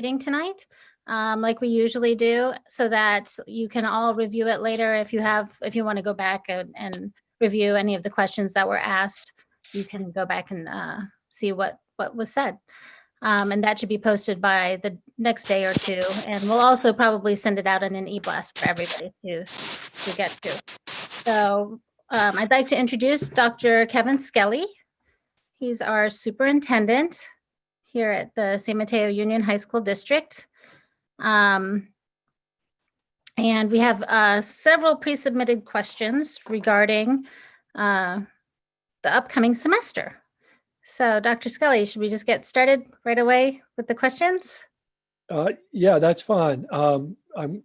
meeting tonight, like we usually do, so that you can all review it later. If you want to go back and review any of the questions that were asked, you can go back and see what was said. And that should be posted by the next day or two. And we'll also probably send it out in an e-blast for everybody to get to. So I'd like to introduce Dr. Kevin Skelly. He's our superintendent here at the San Mateo Union High School District. And we have several pre-submitted questions regarding the upcoming semester. So Dr. Skelly, should we just get started right away with the questions? Yeah, that's fine. I'm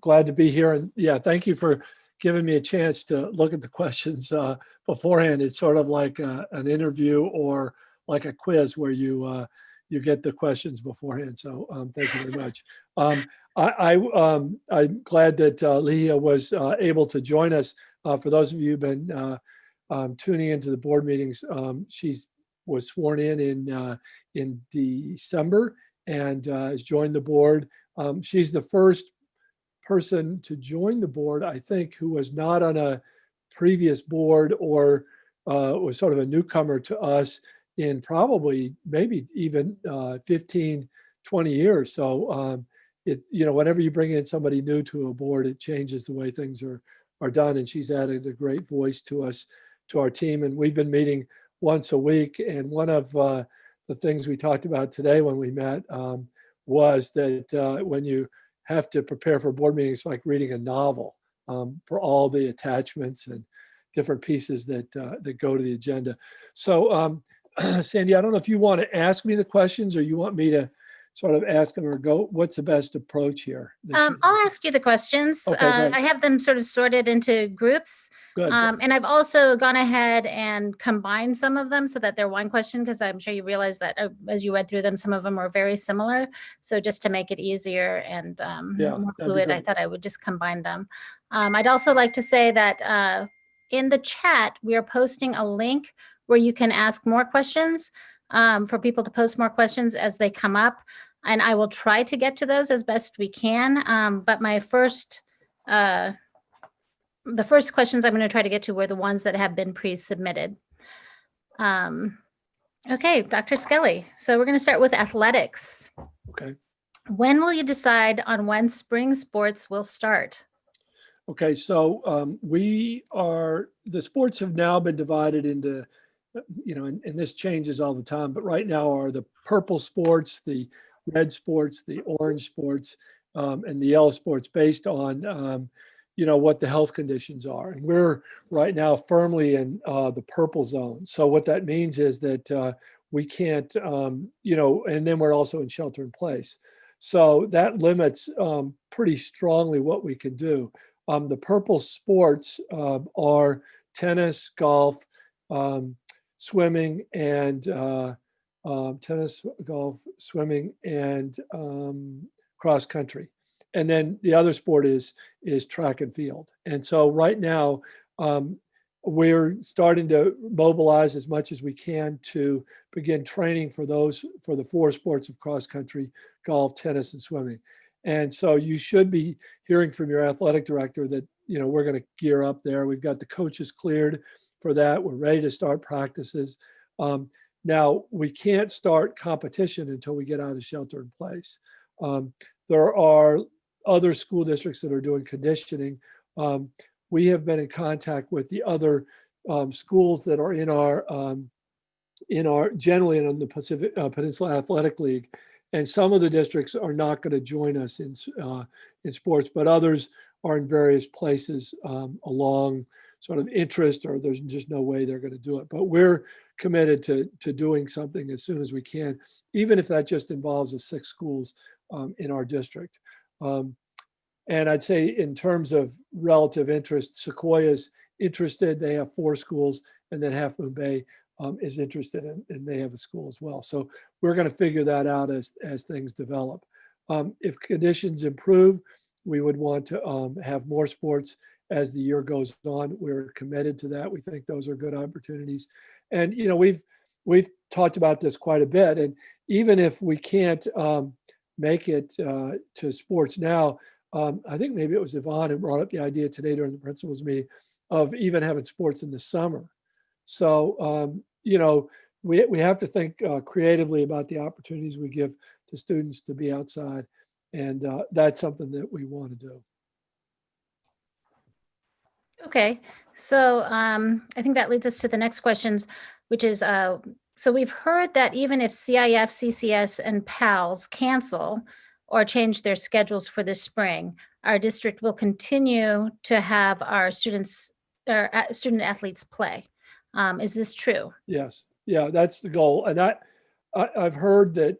glad to be here. And yeah, thank you for giving me a chance to look at the questions beforehand. It's sort of like an interview or like a quiz where you get the questions beforehand. So thank you very much. I'm glad that Leah was able to join us. For those of you who've been tuning into the board meetings, was sworn in December and has joined the board. She's the first person to join the board, I think, who was not on a previous board or was sort of a newcomer to us in probably maybe even 15, 20 years. So whenever you bring in somebody new to a board, it changes the way things are done. And she's added a great voice to us, to our team. And we've been meeting once a week. And one of the things we talked about today when we met was that when you have to prepare for board meetings, it's like reading a novel for all the attachments and different pieces that go to the agenda. So Sandy, I don't know if you want to ask me the questions or you want me to sort of ask them or go, what's the best approach here? I'll ask you the questions. Okay, I have them sort of sorted into groups. Good. And I've also gone ahead and combined some of them so that they're one question, because I'm sure you realize that as you read through them, some of them are very similar. So just to make it easier and more fluid, I thought I would just combine them. I'd also like to say that in the chat, we are posting a link where you can ask more questions for people to post more questions as they come up. And I will try to get to those as best we can. But my the first questions I'm going to try to get to were the ones that have been pre-submitted. Okay, Dr. Skelly. So we're going to start with athletics. Okay. When will you decide on when spring sports will start? Okay, so the sports have now been divided into, and this changes all the time, but right now are the purple sports, the red sports, the orange sports, and the yellow sports based on, what the health conditions are. And we're right now firmly in the purple zone. So what that means is that we can't, and then we're also in shelter in place. So that limits pretty strongly what we can do. The purple sports are tennis, golf, swimming, and cross country. And then the other sport is track and field. And so right now, we're starting to mobilize as much as we can to begin training for the four sports of cross country, golf, tennis, and swimming. And so you should be hearing from your athletic director that, we're going to gear up there. We've got the coaches cleared for that. We're ready to start practices. Now, we can't start competition until we get out of shelter in place. There are other school districts that are doing conditioning. We have been in contact with the other schools that are in our generally in the Pacific Peninsula Athletic League, and some of the districts are not going to join us in sports, but others are in various places along sort of interest, or there's just no way they're going to do it. But we're committed to doing something as soon as we can, even if that just involves the 6 schools in our district. And I'd say in terms of relative interest, Sequoia's interested. They have 4 schools, and then Half Moon Bay is interested, and they have a school as well. So we're going to figure that out as things develop. If conditions improve, we would want to have more sports as the year goes on. We're committed to that. We think those are good opportunities. And, we've talked about this quite a bit. And even if we can't make it to sports now. I think maybe it was Yvonne who brought up the idea today during the principals meeting of even having sports in the summer. So, we have to think creatively about the opportunities we give to students to be outside. And that's something that we want to do. Okay, so I think that leads us to the next questions, which is, so we've heard that even if CIF, CCS, and PALS cancel or change their schedules for this spring, our district will continue to have our student athletes play. Is this true? Yes. Yeah, that's the goal. And I've heard that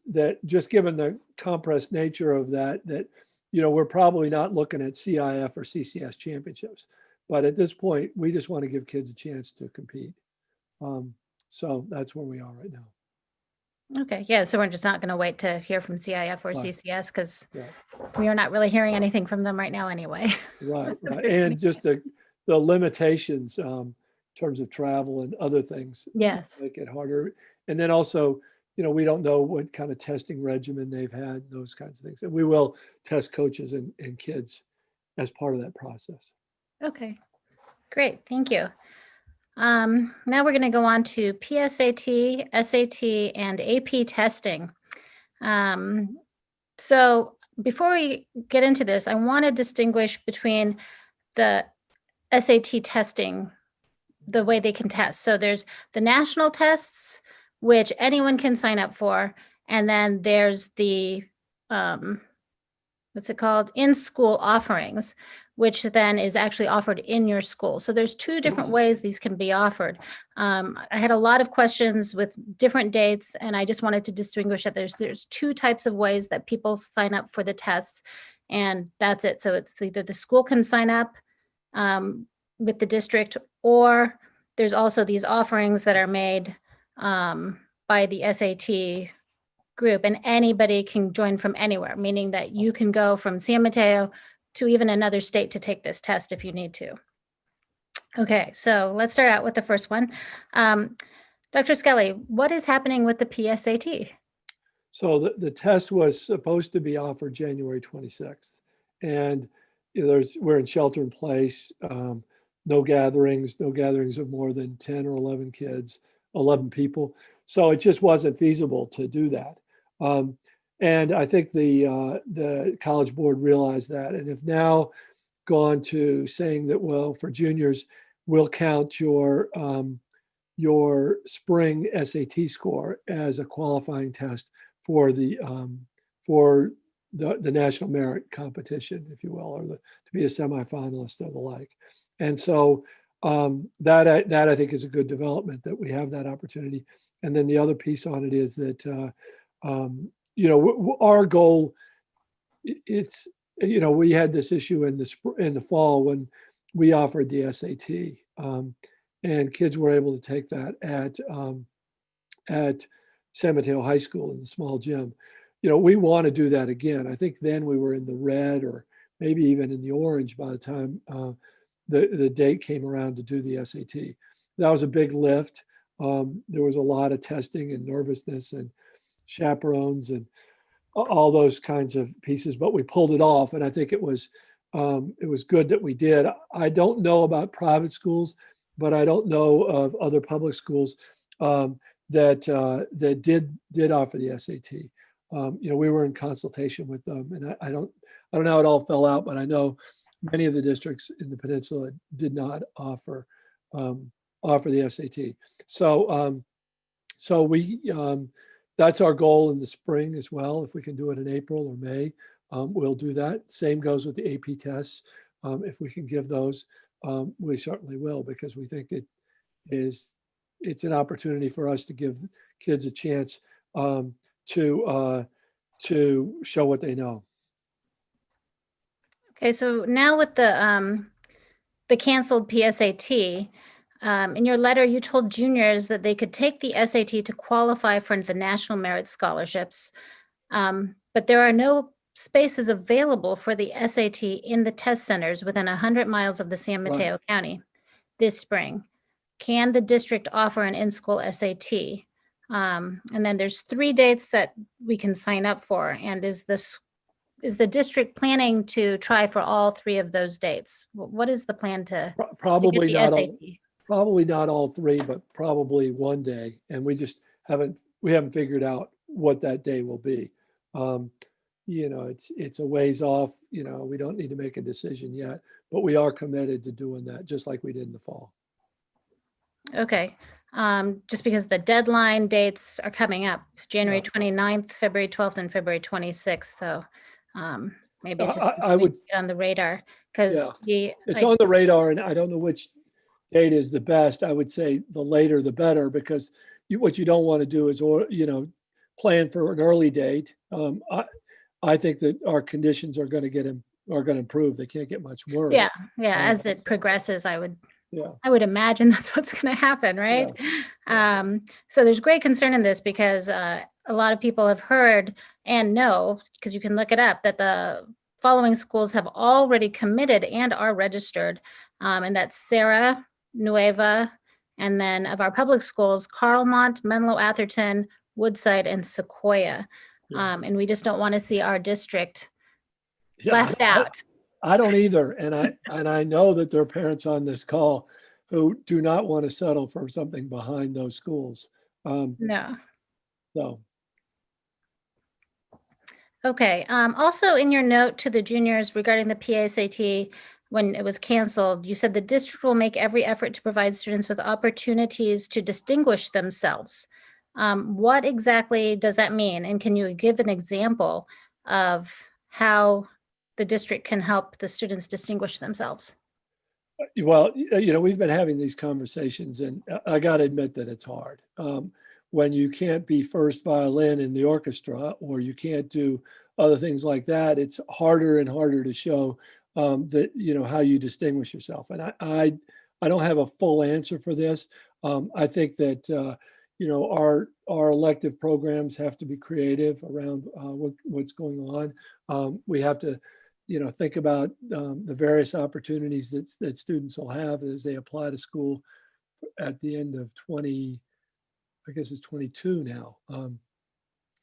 that just given the compressed nature of that, we're probably not looking at CIF or CCS championships. But at this point, we just want to give kids a chance to compete. So that's where we are right now. Okay, yeah, so we're just not going to wait to hear from CIF or Right. CCS because Right. we are not really hearing anything from them right now anyway. Right. And just the limitations in terms of travel and other things Yes. make it harder. And then also, we don't know what kind of testing regimen they've had, those kinds of things. And we will test coaches and kids as part of that process. Okay, great, thank you. Now we're going to go on to PSAT, SAT, and AP testing. So before we get into this, I want to distinguish between the SAT testing, the way they can test. So there's the national tests, which anyone can sign up for. And then there's the, what's it called? In-school offerings, which then is actually offered in your school. So there's two different ways these can be offered. I had a lot of questions with different dates, and I just wanted to distinguish that there's two types of ways that people sign up for the tests, and that's it. So it's either the school can sign up with the district, or there's also these offerings that are made by the SAT group, and anybody can join from anywhere, meaning that you can go from San Mateo to even another state to take this test if you need to. Okay, so let's start out with the first one. Dr. Skelly, what is happening with the PSAT? So the test was supposed to be offered January 26th. And we're in shelter in place, no gatherings of more than 10 or 11 kids, 11 people. So it just wasn't feasible to do that. And I think the College Board realized that, and have now gone to saying that, well, for juniors, we'll count your spring SAT score as a qualifying test for the national merit competition, if you will, or to be a semifinalist or the like. And so that I think is a good development, that we have that opportunity. And then the other piece on it is that our goal, it's, we had this issue in the fall when we offered the SAT, and kids were able to take that at San Mateo High School in the small gym. We want to do that again. I think then we were in the red or maybe even in the orange by the time the date came around to do the SAT. That was a big lift. There was a lot of testing and nervousness and chaperones and all those kinds of pieces, but we pulled it off. And I think it was good that we did. I don't know about private schools, but I don't know of other public schools that did offer the SAT. We were in consultation with them, and I don't know how it all fell out, but I know many of the districts in the peninsula did not offer the SAT. So we that's our goal in the spring as well. If we can do it in April or May, we'll do that. Same goes with the AP tests. If we can give those, we certainly will, because we think it's an opportunity for us to give kids a chance to show what they know. Okay, so now with the canceled PSAT, in your letter, you told juniors that they could take the SAT to qualify for the National Merit Scholarships, but there are no spaces available for the SAT in the test centers within 100 miles of the San Mateo County this spring. Can the district offer an in-school SAT? And then there's 3 dates that we can sign up for. And is the district planning to try for all 3 of those dates? What is the plan to get Probably the not SAT? all, probably not all 3, but probably one day. And we just haven't figured out what that day will be. It's a ways off, we don't need to make a decision yet, but we are committed to doing that, just like we did in the fall. Okay. Just because the deadline dates are coming up, January 29th, February 12th, and February 26th. So maybe it's just I would get on the radar because it's on the radar, and I don't know which date is the best. I would say the later the better, because what you don't want to do is, plan for an early date. I think that our conditions are going to improve. They can't get much worse. Yeah. As it progresses, I would Yeah. imagine that's what's going to happen, right? So there's great concern in this because a lot of people have heard and know, because you can look it up, that the following schools have already committed and are registered, and that's Sarah, Nueva, and then of our public schools, Carlmont, Menlo Atherton, Woodside, and Sequoia. And we just don't want to see our district left out. I don't either. And I know that there are parents on this call who do not want to settle for something behind those schools. No. So. Okay. Also in your note to the juniors regarding the PSAT, when it was canceled, you said the district will make every effort to provide students with opportunities to distinguish themselves. What exactly does that mean? And can you give an example of how the district can help the students distinguish themselves? Well, we've been having these conversations, and I got to admit that it's hard. When you can't be first violin in the orchestra, or you can't do other things like that, it's harder and harder to show that, how you distinguish yourself. And I don't have a full answer for this. I think that, our elective programs have to be creative around what's going on. We have to, think about the various opportunities that students will have as they apply to school at the end of 20, I guess it's 22 now,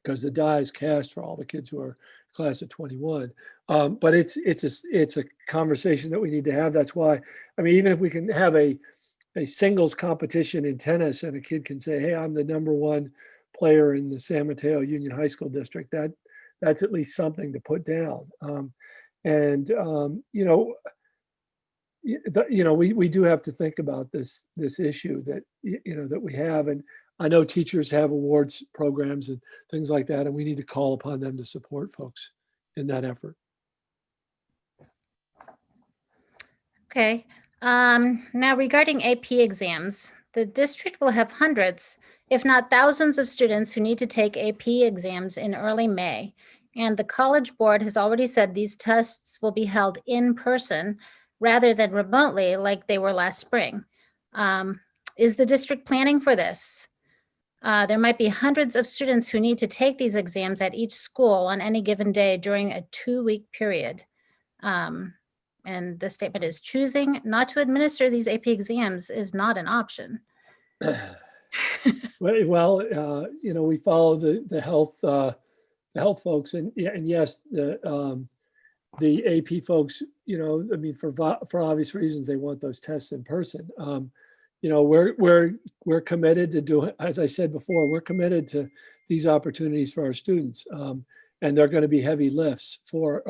because the die is cast for all the kids who are class of 21. But it's a conversation that we need to have. That's why, even if we can have a singles competition in tennis and a kid can say, hey, I'm the #1 player in the San Mateo Union High School District, that's at least something to put down. We do have to think about this issue that, that we have. And I know teachers have awards programs and things like that, and we need to call upon them to support folks in that effort. Okay. Now regarding AP exams, the district will have hundreds, if not thousands of students who need to take AP exams in early May. And the College Board has already said these tests will be held in person rather than remotely like they were last spring. Is the district planning for this? There might be hundreds of students who need to take these exams at each school on any given day during a 2-week period. And the statement is, choosing not to administer these AP exams is not an option. Well, we follow the health folks, and yes, the AP folks, for obvious reasons, they want those tests in person. We're committed to do it. As I said before, we're committed to these opportunities for our students, and they're going to be heavy lifts for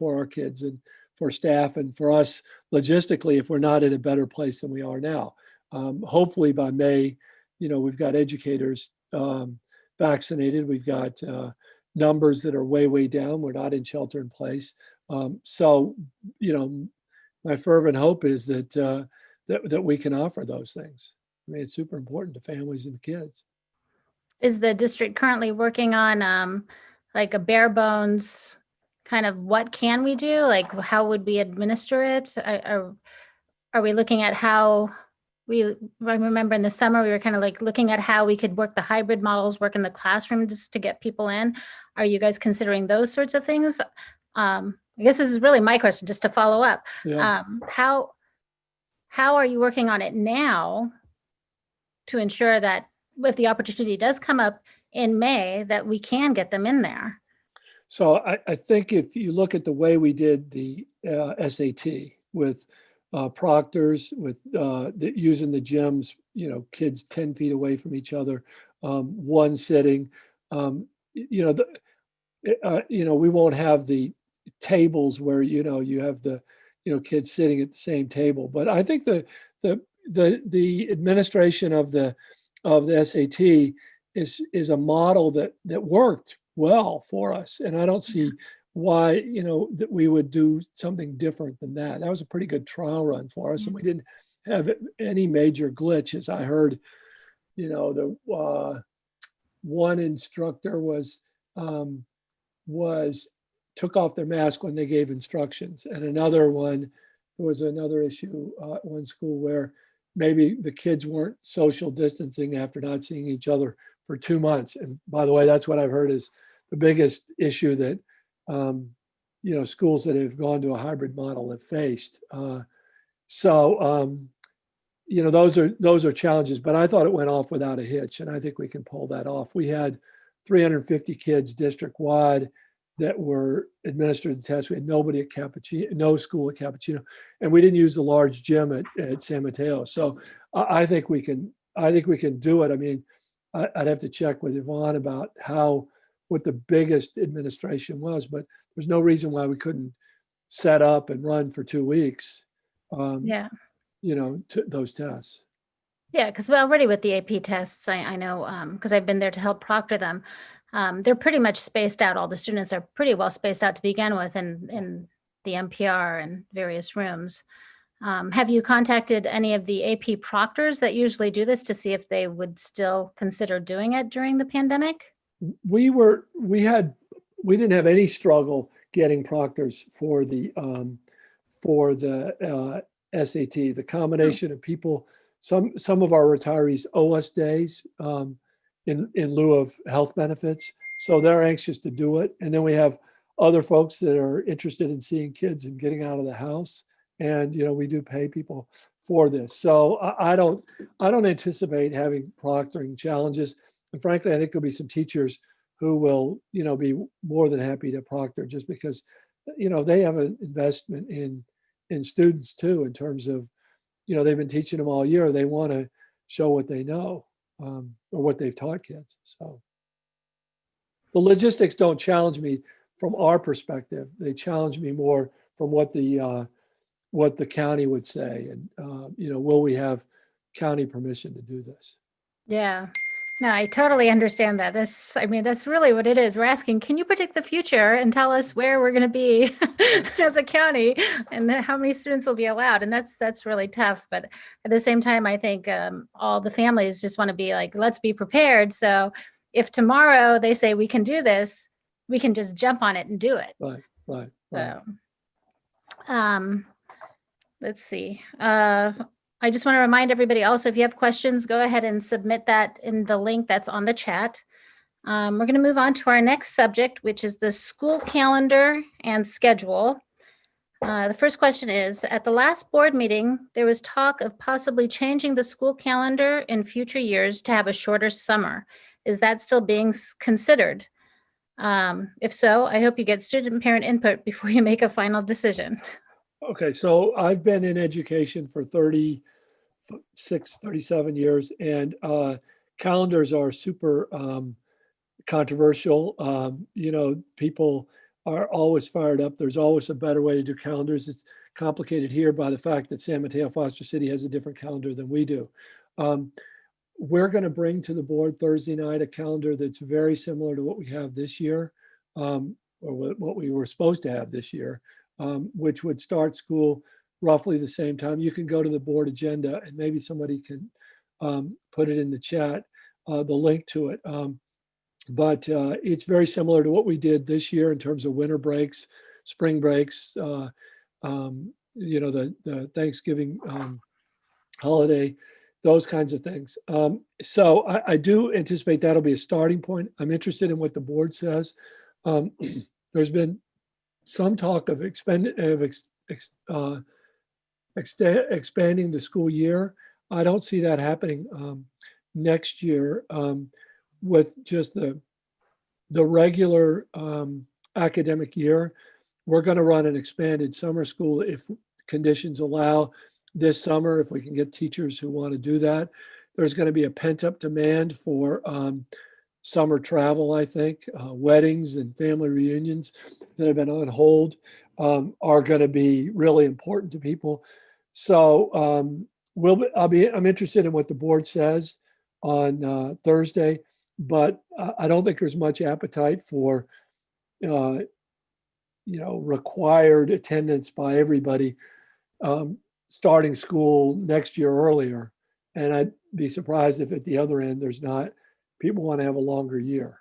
our kids and for staff and for us logistically if we're not in a better place than we are now. Hopefully by May, we've got educators vaccinated. We've got numbers that are way down. We're not in shelter in place. So, my fervent hope is that we can offer those things. It's super important to families and kids. Is the district currently working on like a bare bones kind of what can we do? Like how would we administer it? Are we looking at how I remember in the summer, we were kind of like looking at how we could work the hybrid models, work in the classroom just to get people in. Are you guys considering those sorts of things? I guess this is really my question, just to follow up. Yeah. How are you working on it now to ensure that if the opportunity does come up in May, that we can get them in there. So I think if you look at the way we did the SAT with proctors, with using the gyms, kids 10 feet away from each other, one sitting, we won't have the tables where, you have the, kids sitting at the same table. But I think the administration of the SAT is a model that worked well for us. And I don't see why, that we would do something different than that. That was a pretty good trial run for us. And we didn't have any major glitches. I heard, the one instructor took off their mask when they gave instructions. And another one, there was another issue at one school where maybe the kids weren't social distancing after not seeing each other for 2 months. And by the way, that's what I've heard is the biggest issue that, schools that have gone to a hybrid model have faced. Those are challenges, but I thought it went off without a hitch. And I think we can pull that off. We had 350 kids district-wide that were administered the test. We had nobody at Cappuccino, no school at Cappuccino, and we didn't use the large gym at San Mateo. So I think we can do it. I mean, I'd have to check with Yvonne about what the biggest administration was, but there's no reason why we couldn't set up and run for 2 weeks. Those tests. Yeah, because already with the AP tests, I know, because I've been there to help proctor them. They're pretty much spaced out. All the students are pretty well spaced out to begin with in the MPR and various rooms. Have you contacted any of the AP proctors that usually do this to see if they would still consider doing it during the pandemic? We didn't have any struggle getting proctors for the SAT. The combination of people, some of our retirees owe us days in lieu of health benefits, so they're anxious to do it. And then we have other folks that are interested in seeing kids and getting out of the house, and we do pay people for this. So I don't anticipate having proctoring challenges. And frankly, I think there'll be some teachers who will, be more than happy to proctor, just because, they have an investment in students too, in terms of, they've been teaching them all year. They want to show what they know, or what they've taught kids. So the logistics don't challenge me from our perspective. They challenge me more from what the county would say. And, will we have county permission to do this? Yeah. No, I totally understand that. That's really what it is. We're asking, can you predict the future and tell us where we're going to be as a county and how many students will be allowed? And that's really tough. But at the same time, I think all the families just want to be like, let's be prepared. So if tomorrow they say we can do this, we can just jump on it and do it. Right. So, let's see. I just want to remind everybody also, if you have questions, go ahead and submit that in the link that's on the chat. We're going to move on to our next subject, which is the school calendar and schedule. The first question is, at the last board meeting, there was talk of possibly changing the school calendar in future years to have a shorter summer. Is that still being considered? If so, I hope you get student and parent input before you make a final decision. Okay, so I've been in education for 37 years, and calendars are super controversial. People are always fired up. There's always a better way to do calendars. It's complicated here by the fact that San Mateo Foster City has a different calendar than we do. We're going to bring to the board Thursday night a calendar that's very similar to what we have this year, or what we were supposed to have this year. Which would start school roughly the same time. You can go to the board agenda, and maybe somebody can put it in the chat, the link to it. But it's very similar to what we did this year in terms of winter breaks, spring breaks, the Thanksgiving holiday, those kinds of things. So I do anticipate that'll be a starting point. I'm interested in what the board says. There's been some talk of expanding the school year. I don't see that happening next year with just the regular academic year. We're going to run an expanded summer school if conditions allow this summer, if we can get teachers who want to do that. There's going to be a pent-up demand for summer travel, I think. Weddings and family reunions that have been on hold are going to be really important to people. So I'm interested in what the board says on Thursday, but I don't think there's much appetite for required attendance by everybody starting school next year earlier. And I'd be surprised if at the other end there's not, people want to have a longer year,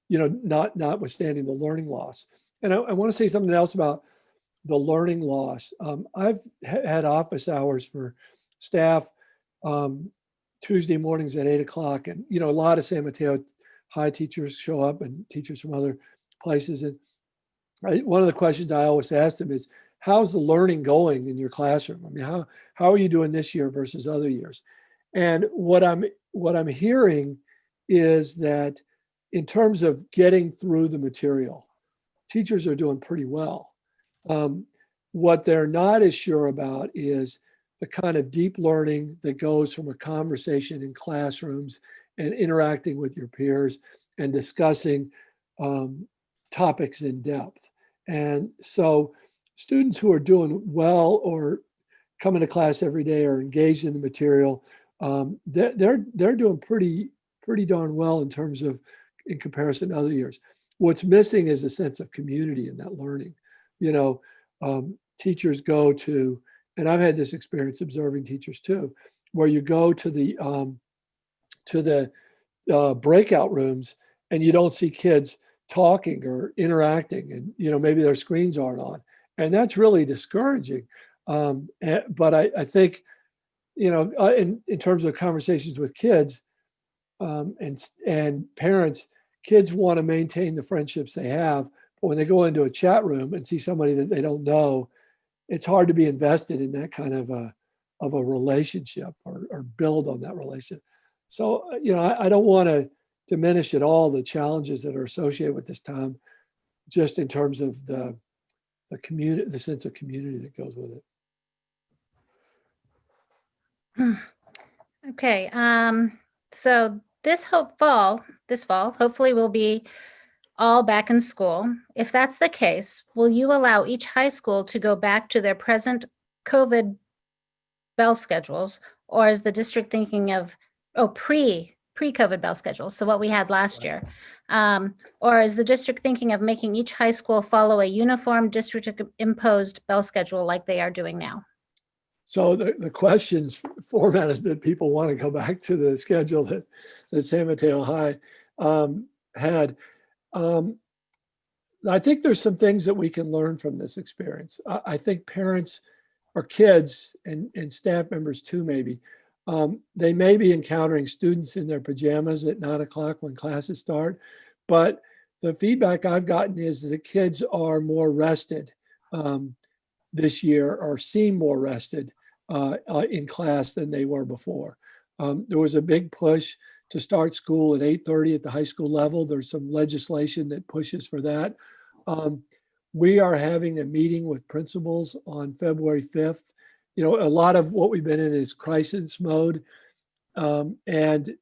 notwithstanding the learning loss. And I want to say something else about the learning loss. I've had office hours for staff Tuesday mornings at 8:00, and a lot of San Mateo High teachers show up and teachers from other places. And one of the questions I always ask them is, how's the learning going in your classroom? I mean, how are you doing this year versus other years? And what I'm hearing is that in terms of getting through the material, teachers are doing pretty well. What they're not as sure about is the kind of deep learning that goes from a conversation in classrooms and interacting with your peers and discussing topics in depth. And so students who are doing well or coming to class every day or engaged in the material, they're doing pretty darn well in terms of, in comparison to other years. What's missing is a sense of community in that learning. Teachers go to, and I've had this experience observing teachers too, where you go to the breakout rooms and you don't see kids talking or interacting, and maybe their screens aren't on, and that's really discouraging. But I think in terms of conversations with kids and parents, kids want to maintain the friendships they have, but when they go into a chat room and see somebody that they don't know, it's hard to be invested in that kind of a relationship or build on that relationship. So I don't want to diminish at all the challenges that are associated with this time, just in terms of the community, the sense of community that goes with it. Okay. So this fall, hopefully we'll be all back in school. If that's the case, will you allow each high school to go back to their present COVID bell schedules, or is the district thinking of pre-COVID bell schedules, so what we had last year, or is the district thinking of making each high school follow a uniform district imposed bell schedule like they are doing now? So the questions formatted that people want to go back to the schedule that San Mateo High had. I think there's some things that we can learn from this experience. I think parents or kids and staff members too, maybe, they may be encountering students in their pajamas at 9:00 when classes start, but the feedback I've gotten is that kids are more rested this year, or seem more rested in class than they were before. There was a big push to start school at 8:30 at the high school level. There's some legislation that pushes for that. We are having a meeting with principals on February 5th. A lot of what we've been in is crisis mode. And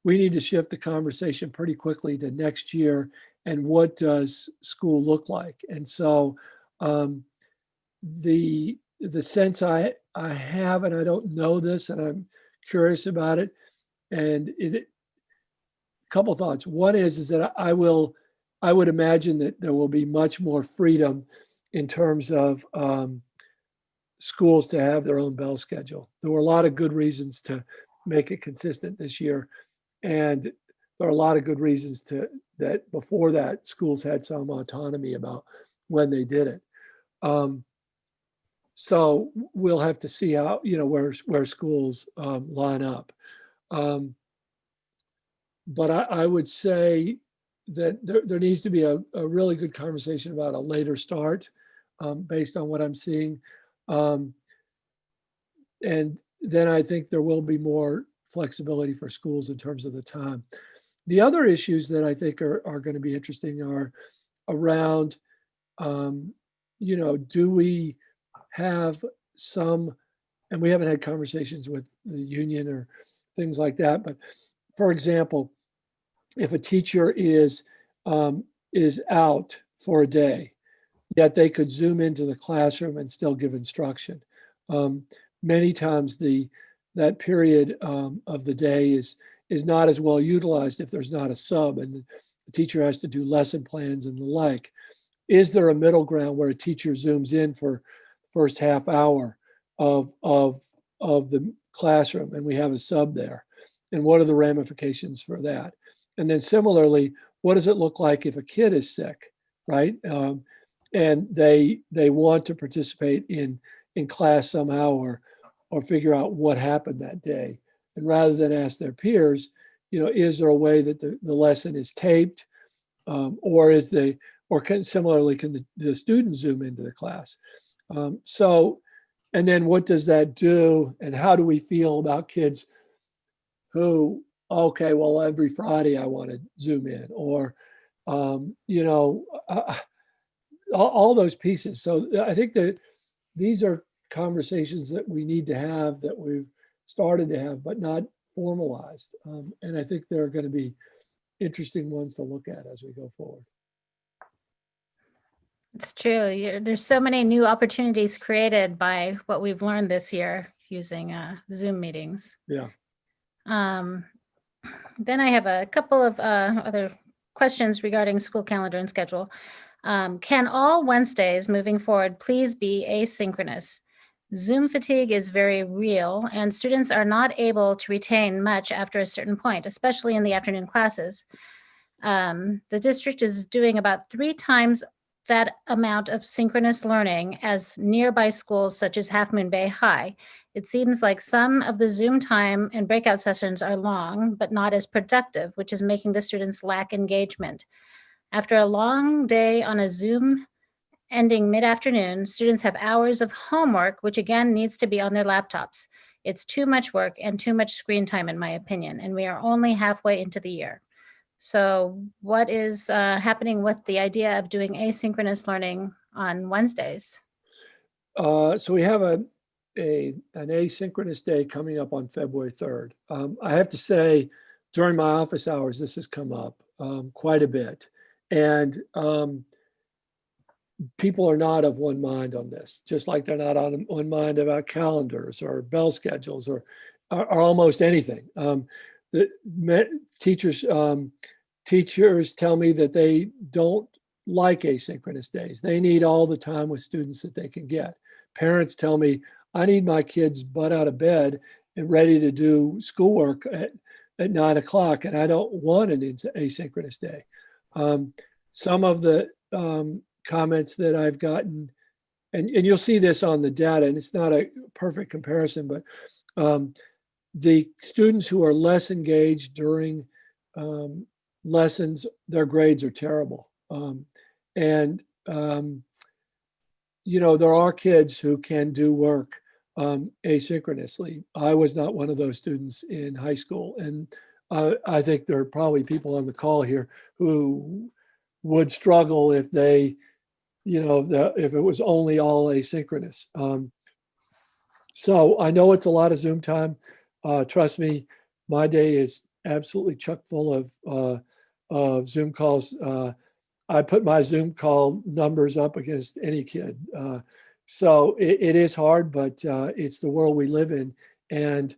we need to shift the conversation pretty quickly to next year and what does school look like. And so the sense I have, and I don't know this, and I'm curious about it, and a couple thoughts. One is that I would imagine that there will be much more freedom in terms of schools to have their own bell schedule. There were a lot of good reasons to make it consistent this year, and there are a lot of good reasons that before that schools had some autonomy about when they did it. So we'll have to see how, where schools line up. But I would say that there needs to be a really good conversation about a later start based on what I'm seeing. And then I think there will be more flexibility for schools in terms of the time. The other issues that I think are going to be interesting are around, do we have some, and we haven't had conversations with the union or things like that, but for example, if a teacher is out for a day, yet they could Zoom into the classroom and still give instruction. Many times that period of the day is not as well utilized if there's not a sub, and the teacher has to do lesson plans and the like. Is there a middle ground where a teacher Zooms in for first half hour of the classroom and we have a sub there? And what are the ramifications for that? And then similarly, what does it look like if a kid is sick, right? And they want to participate in class somehow or figure out what happened that day. And rather than ask their peers, is there a way that the lesson is taped, similarly, can the student Zoom into the class? And then what does that do? And how do we feel about kids who, okay, well, every Friday I want to Zoom in, or, all those pieces. So I think that these are conversations that we need to have, that we've started to have, but not formalized. And I think they're going to be interesting ones to look at as we go forward. It's true. There's so many new opportunities created by what we've learned this year using Zoom meetings. Yeah. Then I have a couple of other questions regarding school calendar and schedule. Can all Wednesdays moving forward please be asynchronous? Zoom fatigue is very real, and students are not able to retain much after a certain point, especially in the afternoon classes. The district is doing about 3 times that amount of synchronous learning as nearby schools such as Half Moon Bay High. It seems like some of the Zoom time and breakout sessions are long, but not as productive, which is making the students lack engagement. After a long day on a Zoom ending mid-afternoon, students have hours of homework, which again needs to be on their laptops. It's too much work and too much screen time, in my opinion, and we are only halfway into the year. So what is happening with the idea of doing asynchronous learning on Wednesdays? So we have an asynchronous day coming up on February 3rd. I have to say, during my office hours, this has come up quite a bit. And people are not of one mind on this, just like they're not on one mind about calendars or bell schedules or almost anything. The teachers tell me that they don't like asynchronous days. They need all the time with students that they can get. Parents tell me, I need my kids butt out of bed and ready to do schoolwork at 9 o'clock, and I don't want an asynchronous day. Some of the comments that I've gotten, and you'll see this on the data, and it's not a perfect comparison, but the students who are less engaged during lessons, their grades are terrible. There are kids who can do work asynchronously. I was not one of those students in high school. And I think there are probably people on the call here who would struggle if they, if it was only all asynchronous. So I know it's a lot of Zoom time. Trust me, my day is absolutely chock full of Zoom calls. I put my Zoom call numbers up against any kid. So it is hard, but it's the world we live in. And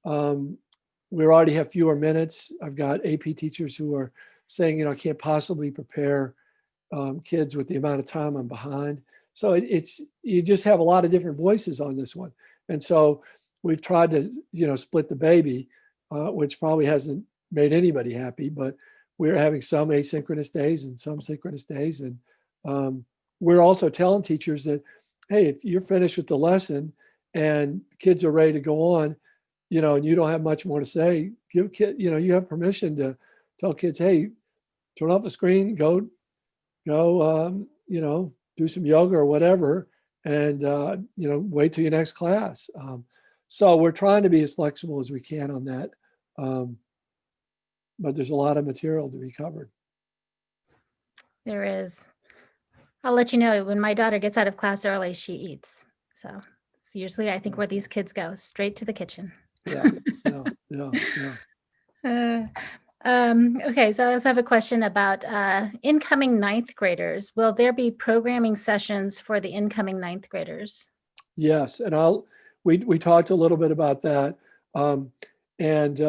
we already have fewer minutes. I've got AP teachers who are saying, I can't possibly prepare kids with the amount of time I'm behind. So you just have a lot of different voices on this one. And so we've tried to, split the baby, which probably hasn't made anybody happy, but we're having some asynchronous days and some synchronous days. And we're also telling teachers that, hey, if you're finished with the lesson and kids are ready to go on, and you don't have much more to say, give kid, you have permission to tell kids, hey, turn off the screen, go, do some yoga or whatever, and, wait till your next class. So we're trying to be as flexible as we can on that. But there's a lot of material to be covered. There is. I'll let you know when my daughter gets out of class early, she eats. So it's usually, I think, where these kids go, straight to the kitchen. Yeah. Okay, so I also have a question about incoming ninth graders. Will there be programming sessions for the incoming ninth graders? Yes, and we talked a little bit about that, and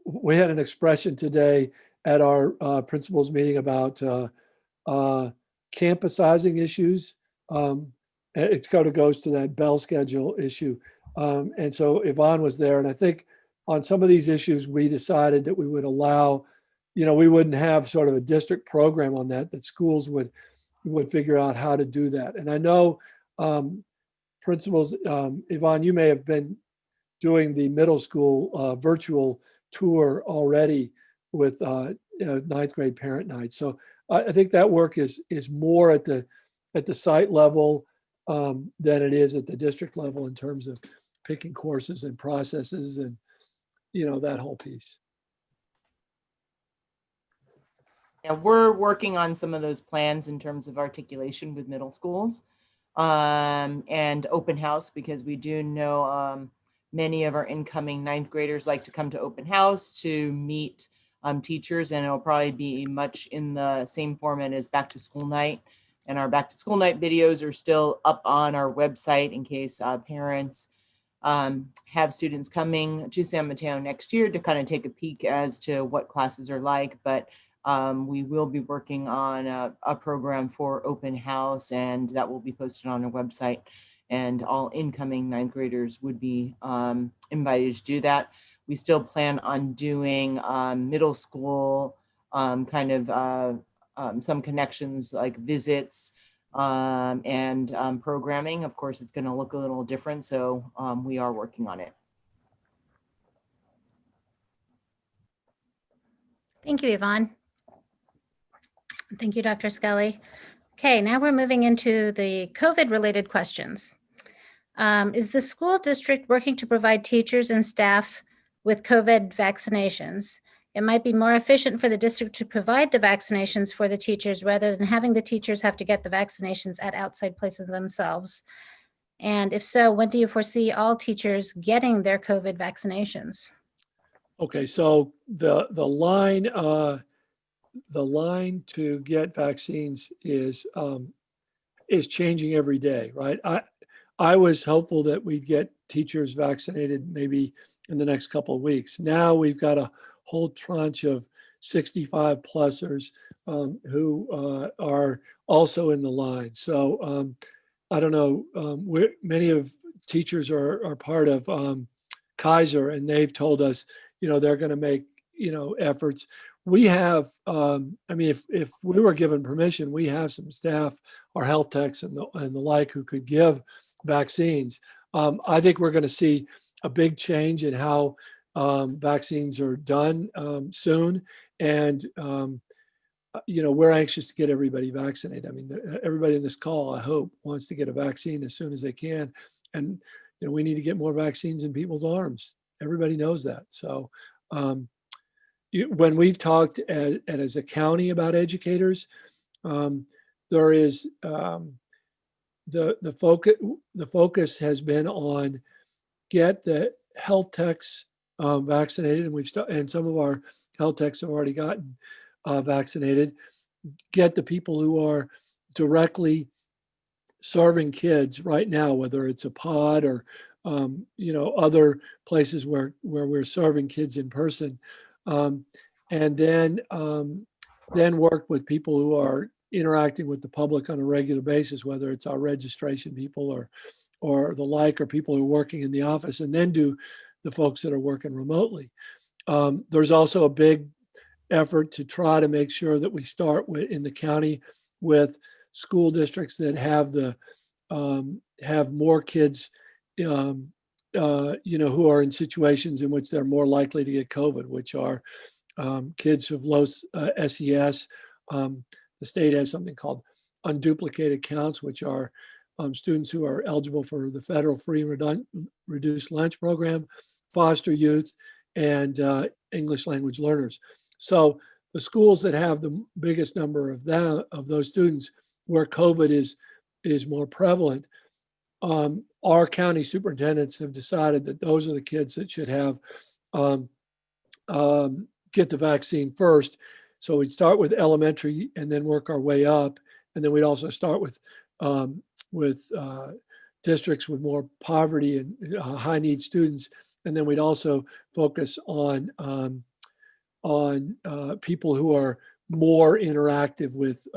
we had an expression today at our principals meeting about campusizing issues. It kind of goes to that bell schedule issue, and so Yvonne was there, and I think on some of these issues we decided that we would allow, we wouldn't have sort of a district program on that schools would figure out how to do that, and I know. Principals, Yvonne, you may have been doing the middle school virtual tour already with ninth grade parent night. So I think that work is more at the site level than it is at the district level in terms of picking courses and processes and that whole piece. Yeah, we're working on some of those plans in terms of articulation with middle schools. And open house, because we do know many of our incoming ninth graders like to come to open house to meet teachers, and it'll probably be much in the same format as back to school night. And our back to school night videos are still up on our website in case parents have students coming to San Mateo next year to kind of take a peek as to what classes are like. But we will be working on a program for open house, and that will be posted on our website. And all incoming ninth graders would be invited to do that. We still plan on doing middle school kind of some connections like visits and programming. Of course, it's going to look a little different, so we are working on it. Thank you, Yvonne. Thank you, Dr. Skelly. Okay, now we're moving into the COVID-related questions. Is the school district working to provide teachers and staff with COVID vaccinations? It might be more efficient for the district to provide the vaccinations for the teachers rather than having the teachers have to get the vaccinations at outside places themselves. And if so, when do you foresee all teachers getting their COVID vaccinations? Okay, so the line to get vaccines is changing every day, right? I was hopeful that we'd get teachers vaccinated maybe in the next couple of weeks. Now we've got a whole tranche of 65 plusers who are also in the line. So I don't know, many of teachers are part of Kaiser, and they've told us, they're going to make, efforts. We have, if we were given permission, we have some staff, our health techs and the like, who could give vaccines. I think we're going to see a big change in how vaccines are done soon. And, we're anxious to get everybody vaccinated. I mean, everybody in this call, I hope, wants to get a vaccine as soon as they can. And, we need to get more vaccines in people's arms. Everybody knows that. So, when we've talked as a county about educators, there is the focus has been on get the health techs vaccinated, and and some of our health techs have already gotten vaccinated. Get the people who are directly serving kids right now, whether it's a pod or other places where we're serving kids in person. And then work with people who are interacting with the public on a regular basis, whether it's our registration people or the like, or people who are working in the office, and then do the folks that are working remotely. There's also a big effort to try to make sure that we start in the county with school districts that have more kids who are in situations in which they're more likely to get COVID, which are kids of low SES. The state has something called unduplicated counts, which are students who are eligible for the federal free and reduced lunch program, foster youth, and English language learners. So the schools that have the biggest number of those students where COVID is more prevalent, our county superintendents have decided that those are the kids that should have get the vaccine first. So we'd start with elementary and then work our way up, and then we'd also start with districts with more poverty and high need students, and then we'd also focus on people who are more interactive with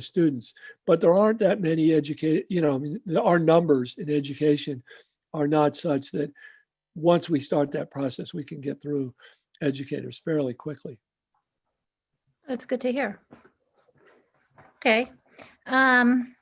students. But there aren't that many educated, I mean, our numbers in education are not such that once we start that process, we can get through educators fairly quickly. That's good to hear. Okay. And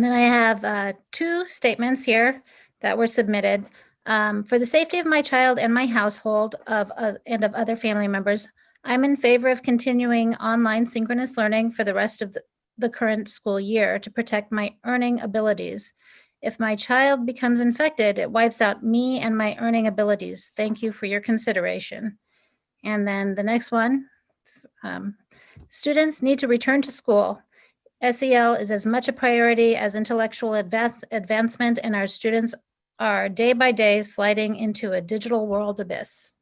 then I have 2 statements here that were submitted. For the safety of my child and my household and of other family members, I'm in favor of continuing online synchronous learning for the rest of the current school year to protect my earning abilities. If my child becomes infected, it wipes out me and my earning abilities. Thank you for your consideration. And then the next one, students need to return to school. SEL is as much a priority as intellectual advancement, and our students are day by day sliding into a digital world abyss.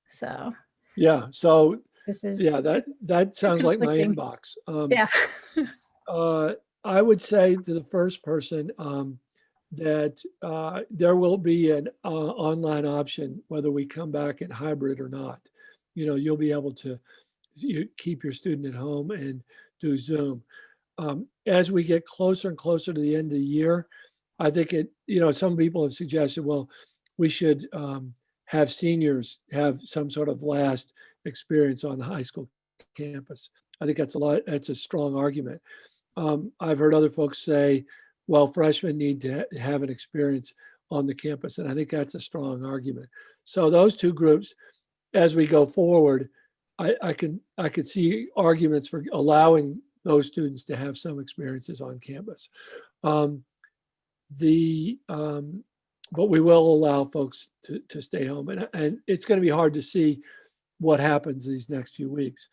So Yeah. So this is that sounds like my conflicting. inbox. Yeah. I would say to the first person that there will be an online option whether we come back in hybrid or not. You'll be able to keep your student at home and do Zoom. As we get closer and closer to the end of the year, I think some people have suggested, well, we should have seniors have some sort of last experience on the high school campus. I think that's a strong argument. I've heard other folks say, well, freshmen need to have an experience on the campus. And I think that's a strong argument. So those 2 groups, as we go forward, I could see arguments for allowing those students to have some experiences on campus. But we will allow folks to stay home. And it's going to be hard to see what happens these next few weeks.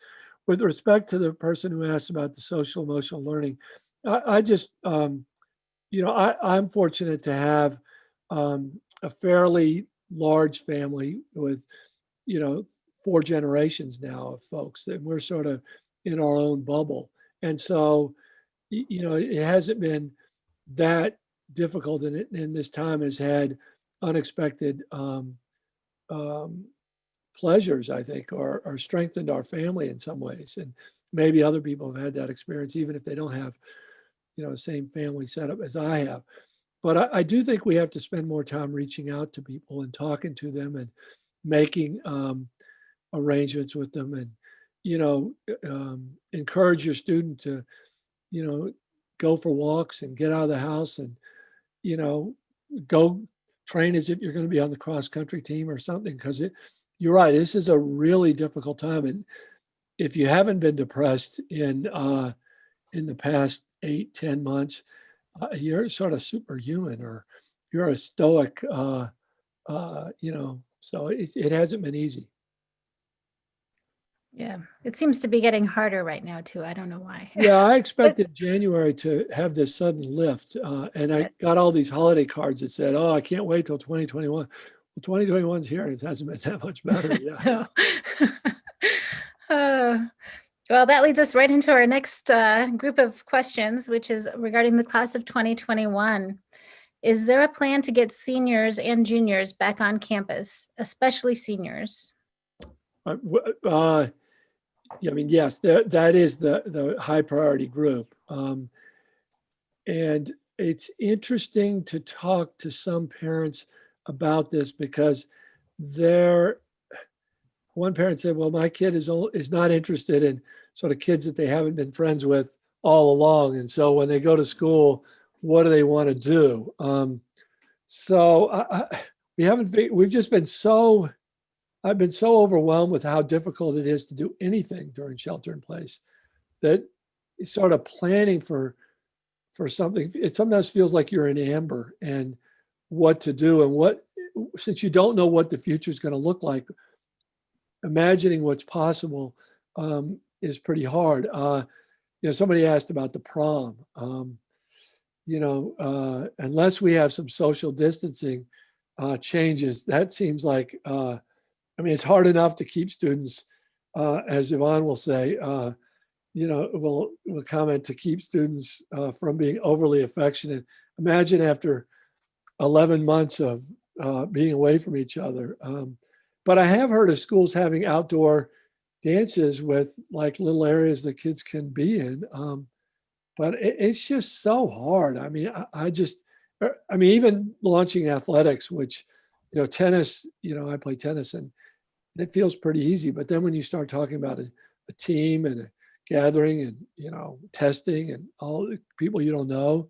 With respect to the person who asked about the social emotional learning, I just, I'm fortunate to have a fairly large family with, 4 generations now of folks, and we're sort of in our own bubble. And so, it hasn't been that difficult, and this time has had unexpected pleasures, I think, or strengthened our family in some ways. And maybe other people have had that experience, even if they don't have, the same family setup as I have. But I do think we have to spend more time reaching out to people and talking to them and making arrangements with them, and encourage your student to go for walks and get out of the house and go train as if you're going to be on the cross country team or something, because you're right, this is a really difficult time. And if you haven't been depressed in the past 8-10 months, you're sort of superhuman, or you're a stoic, so it hasn't been easy. Yeah. It seems to be getting harder right now too. I don't know why. Yeah, I expected January to have this sudden lift, and I got all these holiday cards that said, "Oh, I can't wait till 2021." Well, 2021's here, and it hasn't been that much better yet. No. Well, that leads us right into our next group of questions, which is regarding the class of 2021. Is there a plan to get seniors and juniors back on campus, especially seniors? I mean, yes, that is the high priority group. And it's interesting to talk to some parents about this, because one parent said, well, my kid is not interested in sort of kids that they haven't been friends with all along. And so when they go to school, what do they want to do? I've been so overwhelmed with how difficult it is to do anything during shelter in place, that sort of planning for something, it sometimes feels like you're in amber and what to do. And since you don't know what the future is going to look like, imagining what's possible is pretty hard. Somebody asked about the prom. Unless we have some social distancing changes, that seems like, it's hard enough to keep students, as Yvonne will say, will comment, to keep students from being overly affectionate. Imagine after 11 months of being away from each other. But I have heard of schools having outdoor dances with like little areas that kids can be in. But it's just so hard. Even launching athletics, which, tennis, I play tennis and it feels pretty easy. But then when you start talking about a team and a gathering and, testing and all the people you don't know,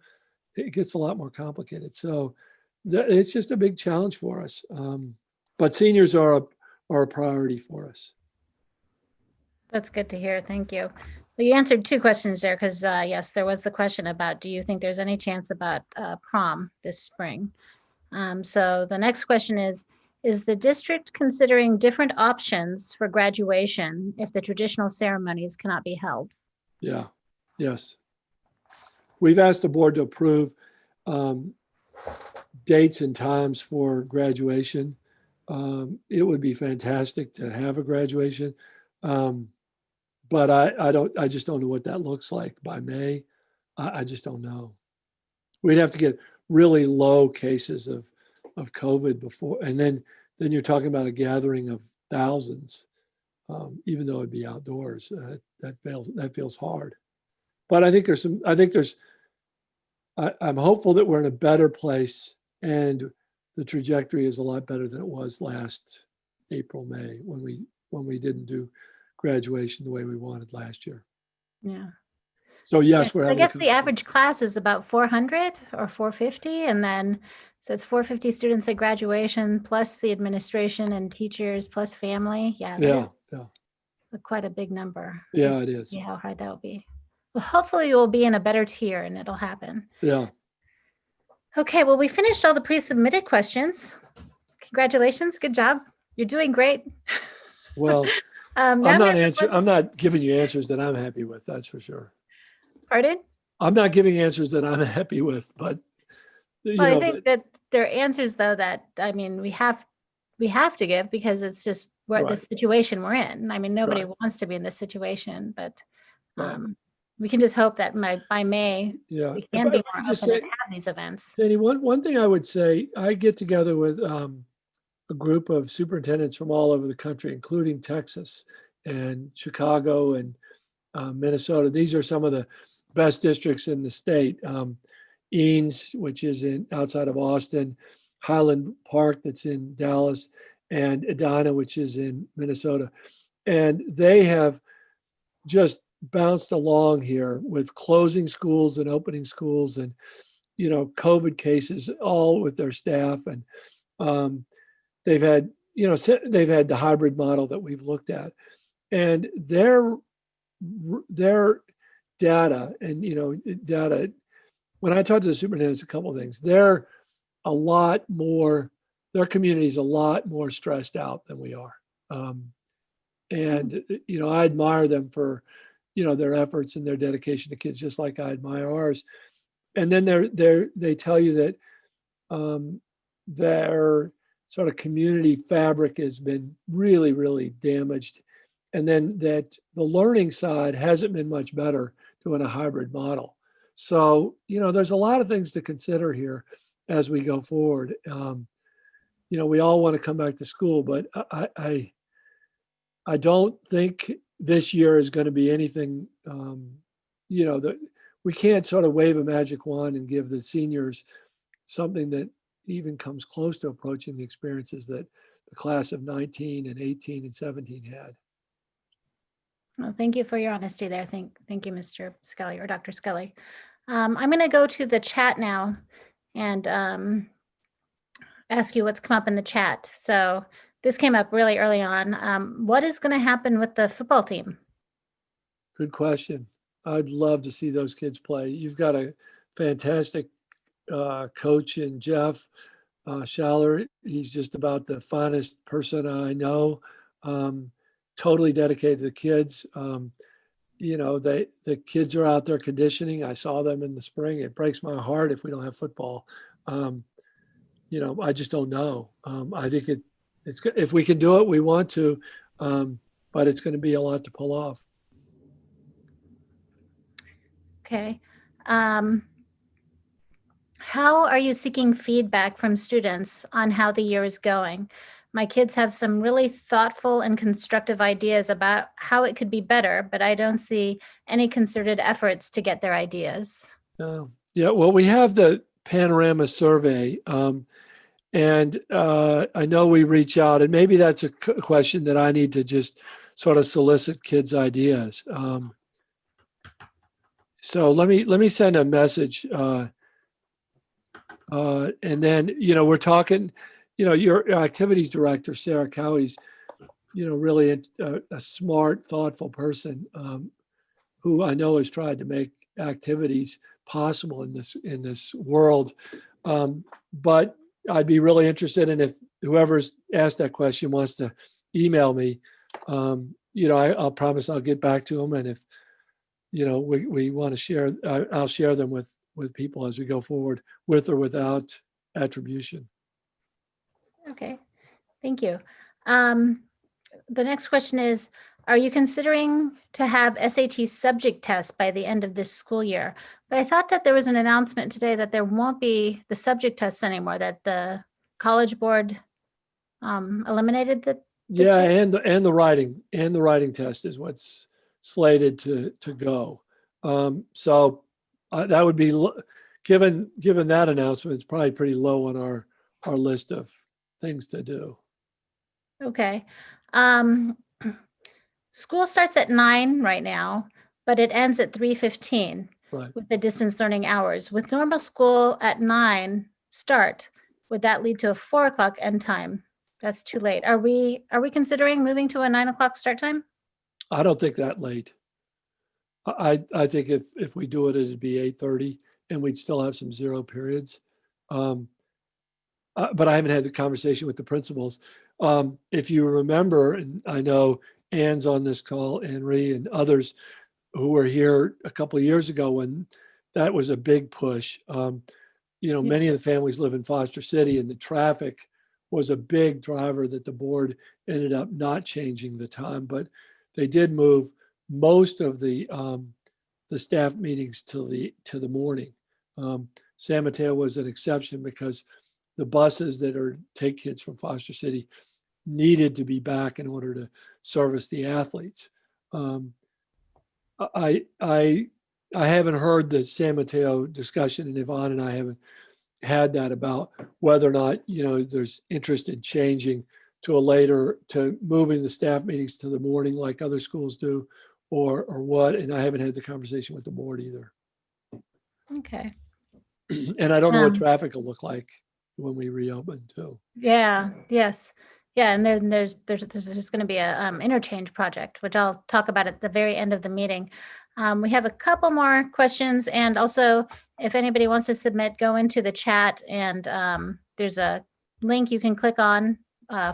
it gets a lot more complicated. So it's just a big challenge for us. But seniors are a priority for us. That's good to hear. Thank you. Well, you answered two questions there because, yes, there was the question about, do you think there's any chance about prom this spring? So the next question is the district considering different options for graduation if the traditional ceremonies cannot be held? Yeah, yes. We've asked the board to approve dates and times for graduation. It would be fantastic to have a graduation. But I just don't know what that looks like by May. I just don't know. We'd have to get really low cases of COVID before, and then you're talking about a gathering of thousands, even though it'd be outdoors. That feels hard. But I think I'm hopeful that we're in a better place, and the trajectory is a lot better than it was last April, May, when we didn't do graduation the way we wanted last year. Yeah. So yes, we're I having. guess the average class is about 400 or 450, and then so it's 450 students at graduation plus the administration and teachers plus family. Yeah. Yeah. Quite a big number. Yeah, it is. See how hard that will be. Well, hopefully you'll be in a better tier and it'll happen. Yeah. Okay. Well, we finished all the pre-submitted questions. Congratulations. Good job. You're doing great. Well, I'm not giving you answers that I'm happy with. That's for sure. Pardon? I'm not giving answers that I'm happy with, but I think that there are answers though that we have to give because it's just the situation we're in. Nobody wants to be in this situation, but we can just hope that by May we can be more open and have these events. Danny, one thing I would say, I get together with a group of superintendents from all over the country, including Texas and Chicago and Minnesota. These are some of the best districts in the state. Eanes, which is outside of Austin, Highland Park, that's in Dallas, and Edina, which is in Minnesota. And they have just bounced along here with closing schools and opening schools and, COVID cases, all with their staff. And they've had the hybrid model that we've looked at. And their data and, when I talk to the superintendents, a couple of things, their community's a lot more stressed out than we are. I admire them for, their efforts and their dedication to kids, just like I admire ours. And then they tell you that their sort of community fabric has been really, really damaged. And then that the learning side hasn't been much better doing a hybrid model. So, there's a lot of things to consider here as we go forward. We all want to come back to school, but I don't think this year is going to be anything, that we can't sort of wave a magic wand and give the seniors something that even comes close to approaching the experiences that the class of 19 and 18 and 17 had. Well, thank you for your honesty there. Thank you, Mr. Skelly or Dr. Skelly. I'm going to go to the chat now and ask you what's come up in the chat. So this came up really early on. What is going to happen with the football team? Good question. I'd love to see those kids play. You've got a fantastic coach in Jeff. Schaller. He's just about the finest person I know. Totally dedicated to the kids. The kids are out there conditioning. I saw them in the spring. It breaks my heart if we don't have football. I just don't know. I think it's if we can do it, we want to, but it's going to be a lot to pull off. Okay. How are you seeking feedback from students on how the year is going? My kids have some really thoughtful and constructive ideas about how it could be better, but I don't see any concerted efforts to get their ideas. Yeah, well, we have the panorama survey, and I know we reach out, and maybe that's a question that I need to just sort of solicit kids' ideas. So let me send a message, and then we're talking. Your activities director, Sarah Cowie's, really a smart, thoughtful person who I know has tried to make activities possible in this world. But I'd be really interested in if whoever's asked that question wants to email me. I'll promise I'll get back to them, and if we want to share, I'll share them with people as we go forward, with or without attribution. Okay, thank you. The next question is, are you considering to have SAT subject tests by the end of this school year? But I thought that there was an announcement today that there won't be the subject tests anymore, that the College Board eliminated the. Yeah, and the writing test is what's slated to go. So that would be, given that announcement, it's probably pretty low on our list of things to do. Okay. School starts at 9 right now, but it ends at 3:15 Right. with the distance learning hours. With normal school at 9 start, would that lead to a 4 o'clock end time? That's too late. Are we considering moving to a 9 o'clock start time? I don't think that late. I think if we do it, it'd be 8:30, and we'd still have some zero periods. But I haven't had the conversation with the principals. If you remember, and I know Ann's on this call, Anne Ree and others who were here a couple of years ago when that was a big push. Many of the families live in Foster City, and the traffic was a big driver that the board ended up not changing the time, but they did move most of the staff meetings to the morning. San Mateo was an exception because the buses that take kids from Foster City needed to be back in order to service the athletes. I haven't heard the San Mateo discussion, and Yvonne and I haven't had that about whether or not there's interest in changing to moving the staff meetings to the morning like other schools do, or what. And I haven't had the conversation with the board either. Okay. And I don't know what traffic will look like when we reopen too. Yeah. Yes. Yeah. And then there's going to be a interchange project, which I'll talk about at the very end of the meeting. We have a couple more questions, and also if anybody wants to submit, go into the chat, and there's a link you can click on,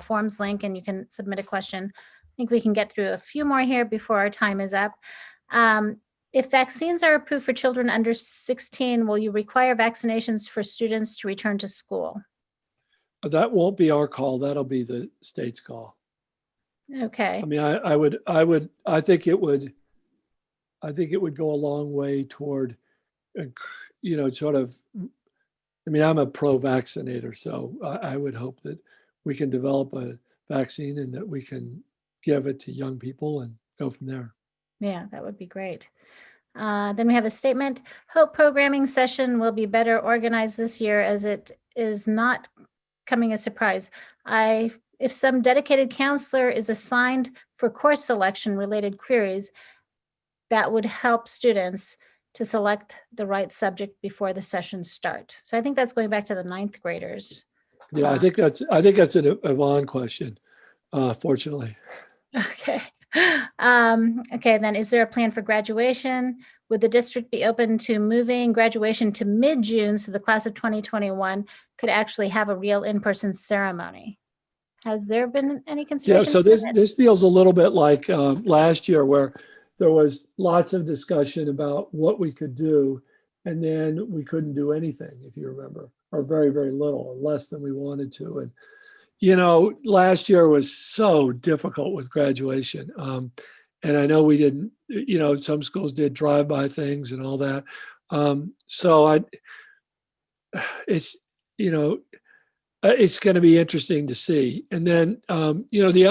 forms link, and you can submit a question. I think we can get through a few more here before our time is up. If vaccines are approved for children under 16, will you require vaccinations for students to return to school? That won't be our call. That'll be the state's call. Okay. I mean, I think it would go a long way toward, sort of, I mean, I'm a pro-vaccinator, so I would hope that we can develop a vaccine and that we can give it to young people and go from there. Yeah, that would be great. Then we have a statement. Hope programming session will be better organized this year, as it is not coming as a surprise. If some dedicated counselor is assigned for course selection related queries, that would help students to select the right subject before the sessions start. So I think that's going back to the 9th graders. Yeah, I think that's an Yvonne question, fortunately. Okay. Okay, then is there a plan for graduation? would the district be open to moving graduation to mid-June so the class of 2021 could actually have a real in-person ceremony? Has there been any Yeah, consideration? so for that? this feels a little bit like last year, where there was lots of discussion about what we could do, and then we couldn't do anything, if you remember, or very, very little, or less than we wanted to. And last year was so difficult with graduation. And I know we didn't, some schools did drive-by things and all that. It's going to be interesting to see. And then, the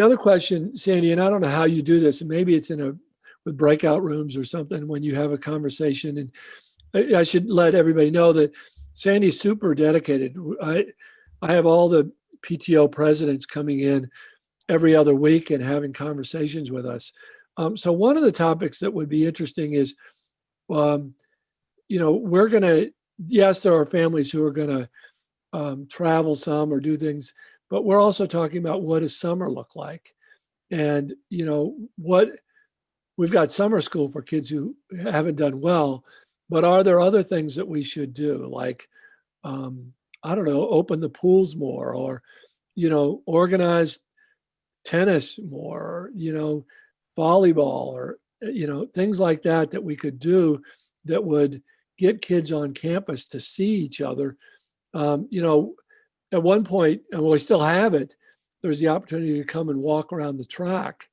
other question, Sandy, and I don't know how you do this, and maybe it's with breakout rooms or something when you have a conversation. And I should let everybody know that Sandy's super dedicated. I have all the PTO presidents coming in every other week and having conversations with us. So one of the topics that would be interesting is, we're going to, yes, there are families who are going to travel some or do things, but we're also talking about what does summer look like? And, we've got summer school for kids who haven't done well, but are there other things that we should do? Like, I don't know, open the pools more, or, organize tennis more, volleyball, or, things like that we could do that would get kids on campus to see each other. At one point, and we still have it, there's the opportunity to come and walk around the track.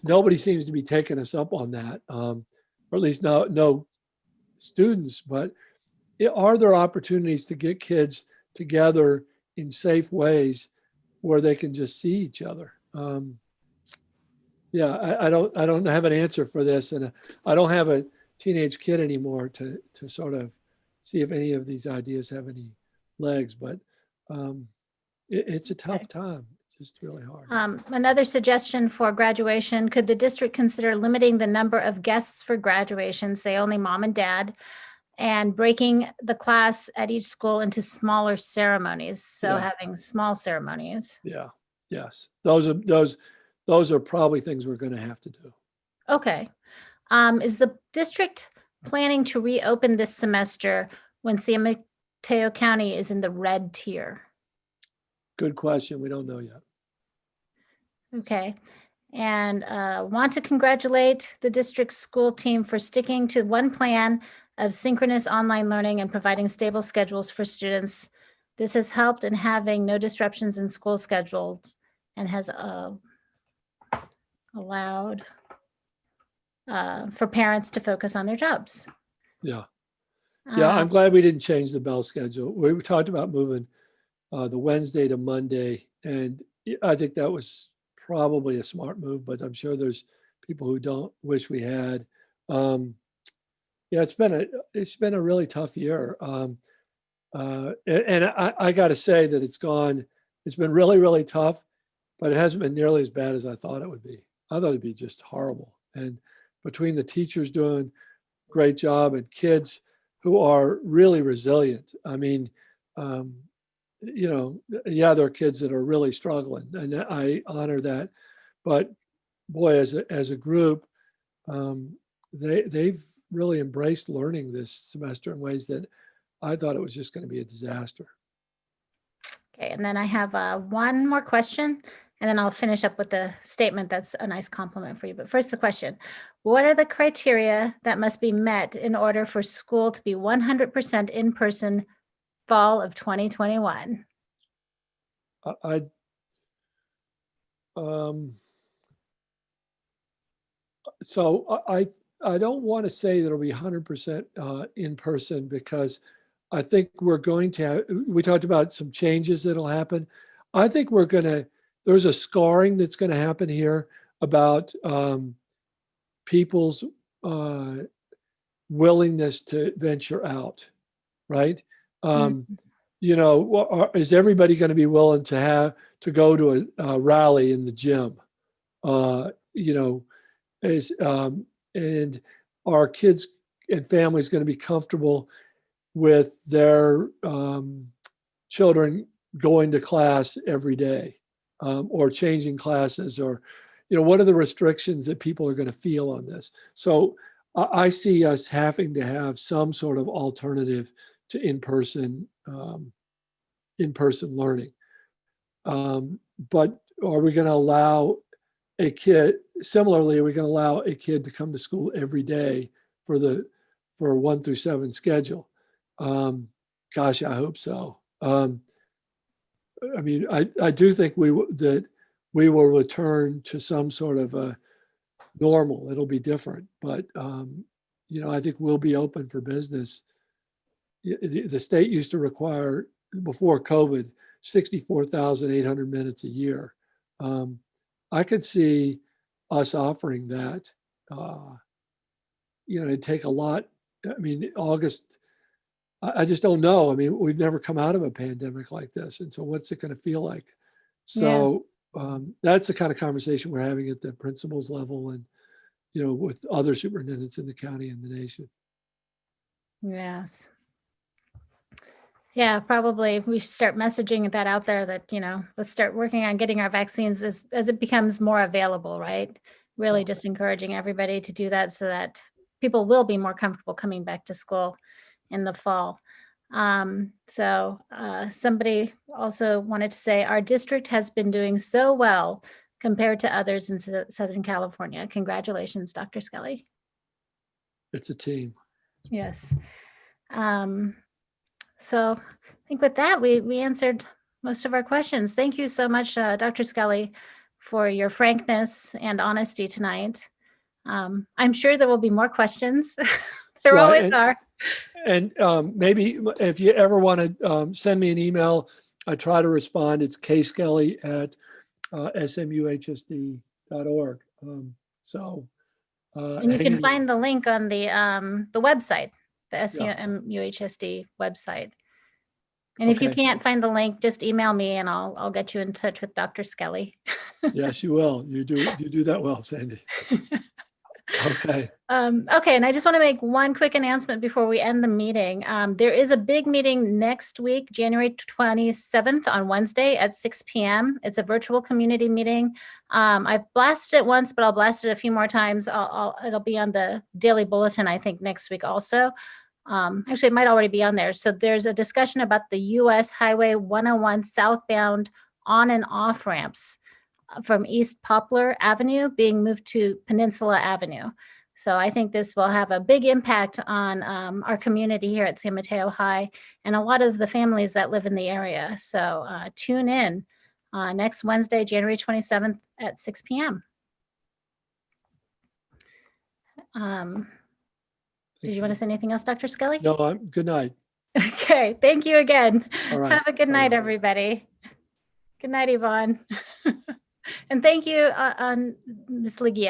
Nobody seems to be taking us up on that, or at least no students, but are there opportunities to get kids together in safe ways where they can just see each other? I don't have an answer for this, and I don't have a teenage kid anymore to sort of see if any of these ideas have any legs, but it's a tough time. It's just really hard. Another suggestion for graduation: could the district consider limiting the number of guests for graduation, say only mom and dad, and breaking the class at each school into smaller ceremonies? So having small ceremonies. Yeah. Yes. Those are probably things we're going to have to do. Okay. Is the district planning to reopen this semester when San Mateo County is in the red tier? Good question. We don't know yet. Okay. And want to congratulate the district school team for sticking to one plan of synchronous online learning and providing stable schedules for students. This has helped in having no disruptions in school schedules and has allowed for parents to focus on their jobs. Yeah. Yeah, I'm glad we didn't change the bell schedule. We talked about moving the Wednesday to Monday, and I think that was probably a smart move, but I'm sure there's people who don't wish we had. It's been a really tough year. And I got to say that it's been really, really tough, but it hasn't been nearly as bad as I thought it would be. I thought it'd be just horrible. And between the teachers doing a great job and kids who are really resilient, I mean, there are kids that are really struggling, and I honor that. But boy, as a group, they've really embraced learning this semester in ways that I thought it was just going to be a disaster. Okay, and then I have one more question, and then I'll finish up with the statement that's a nice compliment for you. But first, the question: what are the criteria that must be met in order for school to be 100% in person fall of 2021? I don't want to say that it'll be 100% in person, because I think we're going to we talked about some changes that'll happen. I think there's a scarring that's going to happen here about people's willingness to venture out, right? Is everybody going to be willing to go to a rally in the gym? And are kids and families going to be comfortable with their children going to class every day, or changing classes, or what are the restrictions that people are going to feel on this? So I see us having to have some sort of alternative to in-person learning. But are we going to allow a kid, similarly, are we going to allow a kid to come to school every day for a 1 through 7 schedule? Gosh, I hope so. I mean, I do think that we will return to some sort of a normal. It'll be different, but I think we'll be open for business. The state used to require, before COVID, 64,800 minutes a year. I could see us offering that. It'd take a lot. I mean, August, I just don't know. I mean, we've never come out of a pandemic like this. And so what's it going to feel like? So that's the kind of conversation we're having at the principal's level and, with other superintendents in the county and the nation. Yes. Yeah, probably we should start messaging that out there that, let's start working on getting our vaccines as it becomes more available, right? Really just encouraging everybody to do that so that people will be more comfortable coming back to school in the fall. Somebody also wanted to say our district has been doing so well compared to others in Southern California. Congratulations, Dr. Skelly. It's a team. Yes. So I think with that, we answered most of our questions. Thank you so much, Dr. Skelly, for your frankness and honesty tonight. I'm sure there will be more questions. There always are. And maybe if you ever want to send me an email, I try to respond. It's kskelly@smuhsd.org. And you can find the link on the website, the SMUHSD website. And if you can't find the link, just email me and I'll get you in touch with Dr. Skelly. Yes, you will. You do that well, Sandy. Okay. Okay, and I just want to make one quick announcement before we end the meeting. There is a big meeting next week, January 27th on Wednesday at 6 p.m. It's a virtual community meeting. I've blasted it once, but I'll blast it a few more times. It'll be on the daily bulletin, I think, next week also. Actually, it might already be on there. So there's a discussion about the U.S. Highway 101 southbound on and off ramps from East Poplar Avenue being moved to Peninsula Avenue. So I think this will have a big impact on our community here at San Mateo High and a lot of the families that live in the area. So tune in next Wednesday, January 27th at 6 p.m. Did you want to say anything else, Dr. Skelly? No, good night. Okay, thank you again. All right. Have a good night, everybody. Good night, Yvonne. And thank you, Ms. Ligia.